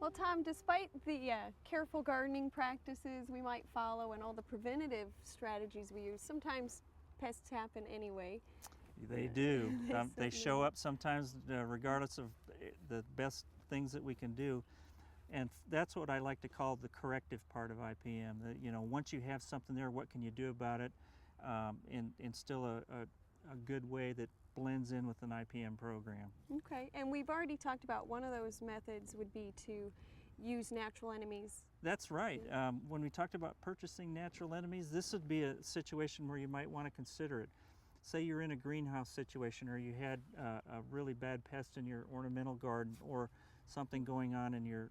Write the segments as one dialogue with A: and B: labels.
A: Well, Tom, despite the careful gardening practices we might follow and all the preventative strategies we use, sometimes pests happen anyway.
B: They do. They show
A: do.
B: up sometimes regardless of the best things that we can do. And that's what I like to call the corrective part of IPM. That, you know, once you have something there, what can you do about it in still a good way that blends in with an IPM program.
A: Okay, and we've already talked about one of those methods would be to use natural enemies.
B: That's right. When we talked about purchasing natural enemies, this would be a situation where you might want to consider it. Say you're in a greenhouse situation, or you had a really bad pest in your ornamental garden, or something going on in your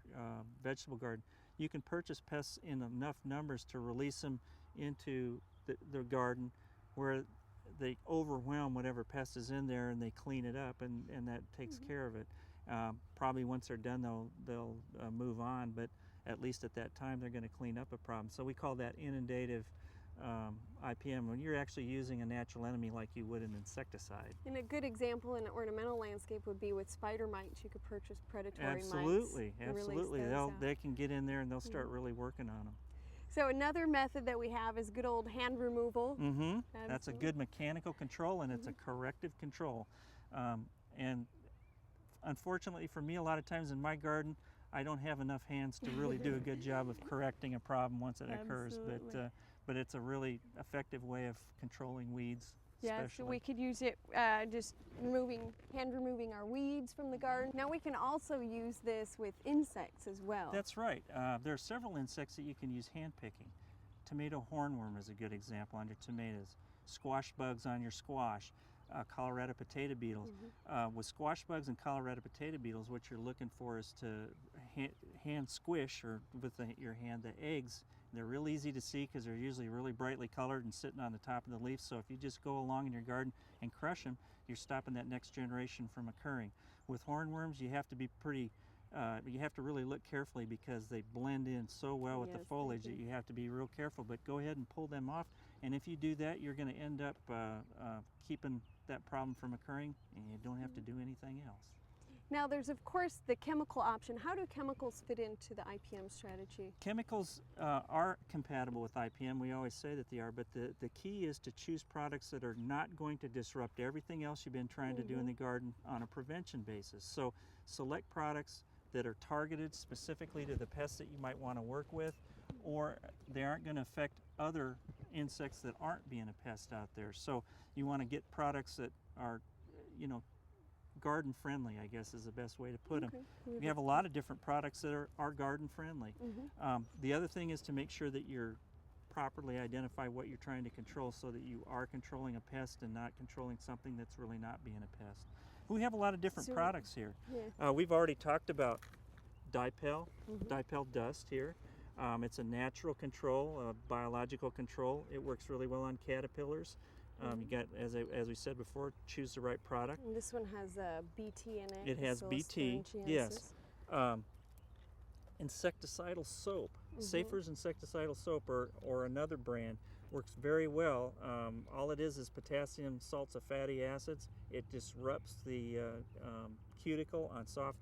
B: vegetable garden. You can purchase pests in enough numbers to release them into the garden where they overwhelm whatever pest is in there, and they clean it up, and that takes care of it. Probably once they're done, they'll move on, but at least at that time they're going to clean up a problem. So we call that inundative IPM, when you're actually using a natural enemy like you would an insecticide.
A: And a good example in an ornamental landscape would be with spider mites. You could purchase predatory mites.
B: Absolutely. They can get in there and they'll start really working on them.
A: So another method that we have is good old hand removal.
B: That's a good mechanical control, and it's a corrective control. And unfortunately for me, a lot of times in my garden, I don't have enough hands to really do a good job of correcting a problem once it occurs. But it's a really effective way of controlling weeds.
A: Yeah, so we could use it just hand removing our weeds from the garden. Now we can also use this with insects as well.
B: That's right. There are several insects that you can use hand picking. Tomato hornworm is a good example on your tomatoes. Squash bugs on your squash. Colorado potato beetles. With squash bugs and Colorado potato beetles, what you're looking for is to hand squish, or with your hand, the eggs. They're real easy to see because they're usually really brightly colored and sitting on the top of the leaf. So if you just go along in your garden and crush them, you're stopping that next generation from occurring. With hornworms, you have to be pretty you have to really look carefully because they blend in so well with the foliage that you have to be real careful. But go ahead and pull them off, and if you do that, you're going to end up keeping that problem from occurring, and you don't have to do anything else.
A: Now there's of course the chemical option. How do chemicals fit into the IPM strategy?
B: Chemicals are compatible with IPM. We always say that they are, but the key is to choose products that are not going to disrupt everything else you've been trying to do in the garden on a prevention basis. So select products that are targeted specifically to the pests that you might want to work with, or they aren't going to affect other insects that aren't being a pest out there. So you want to get products that are, garden friendly, I guess is the best way to put them. We have a lot of different products that are garden friendly. The other thing is to make sure that you're properly identify what you're trying to control, so that you are controlling a pest and not controlling something that's really not being a pest. We have a lot of different products here. We've already talked about Dipel, Dipel dust here. It's a natural control, a biological control. It works really well on caterpillars. You got, as we said before, choose the right product.
A: And this one has BT in it.
B: It has BT, yes. Insecticidal soap, Safer's insecticidal soap, or another brand, works very well. All it is potassium salts of fatty acids. It disrupts the cuticle on soft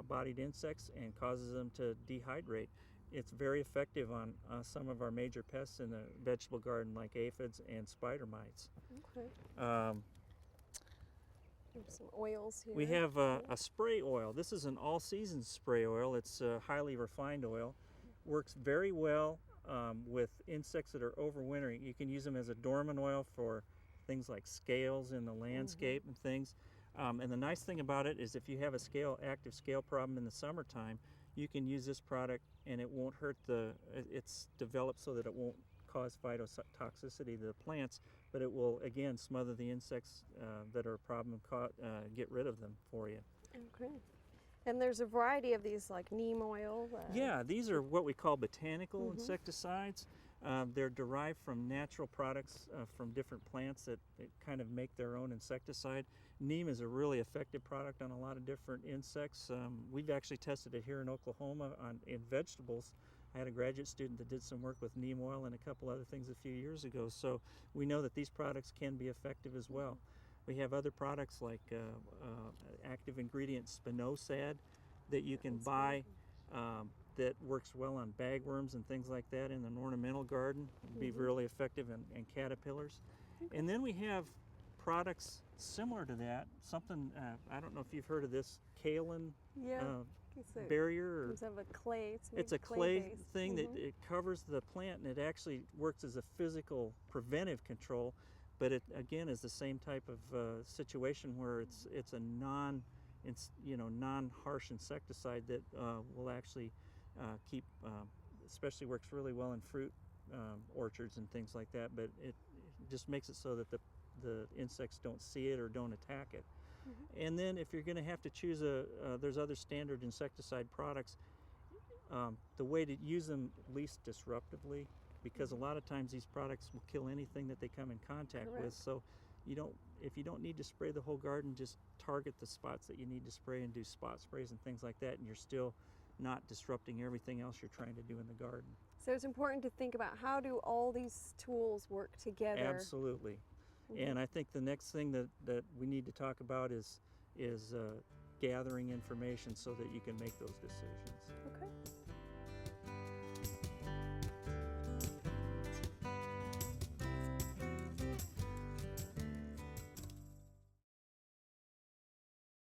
B: bodied insects and causes them to dehydrate. It's very effective on some of our major pests in the vegetable garden, like aphids and spider mites.
A: Some oils here.
B: We have a spray oil. This is an all-season spray oil. It's a highly refined oil. Works very well with insects that are overwintering. You can use them as a dormant oil for things like scales in the landscape and things. And the nice thing about it is if you have a active scale problem in the summertime, you can use this product and it won't hurt it's developed so that it won't cause phytotoxicity to the plants, but it will again smother the insects that are a problem, get rid of them for you.
A: Okay. And there's a variety of these, like neem oil.
B: Yeah, these are what we call botanical insecticides. They're derived from natural products from different plants that kind of make their own insecticide. Neem is a really effective product on a lot of different insects. We've actually tested it here in Oklahoma in vegetables. I had a graduate student that did some work with neem oil and a couple other things a few years ago, so we know that these products can be effective as well. We have other products like active ingredient spinosad that you can buy that works well on bagworms and things like that in an ornamental garden. Would be really effective in caterpillars. And then we have products similar to that. Something, I don't know if you've heard of this, kaolin
A: Yeah. It's a,
B: barrier.
A: it's of a clay.
B: It's a clay thing that it covers the plant, and it actually works as a physical preventive control. But it again is the same type of situation where it's a non-harsh insecticide that will actually keep, especially works really well in fruit orchards and things like that. But it just makes it so that the insects don't see it or don't attack it. And then if you're going to have to choose there's other standard insecticide products, the way to use them least disruptively, because a lot of times these products will kill anything that they come in contact with. So if you don't need to spray the whole garden, just target the spots that you need to spray and do spot sprays and things like that, and you're still not disrupting everything else you're trying to do in the garden.
A: So it's important to think about how do all these tools work together.
B: Absolutely. And I think the next thing that we need to talk about is gathering information so that you can make those decisions.
A: Okay.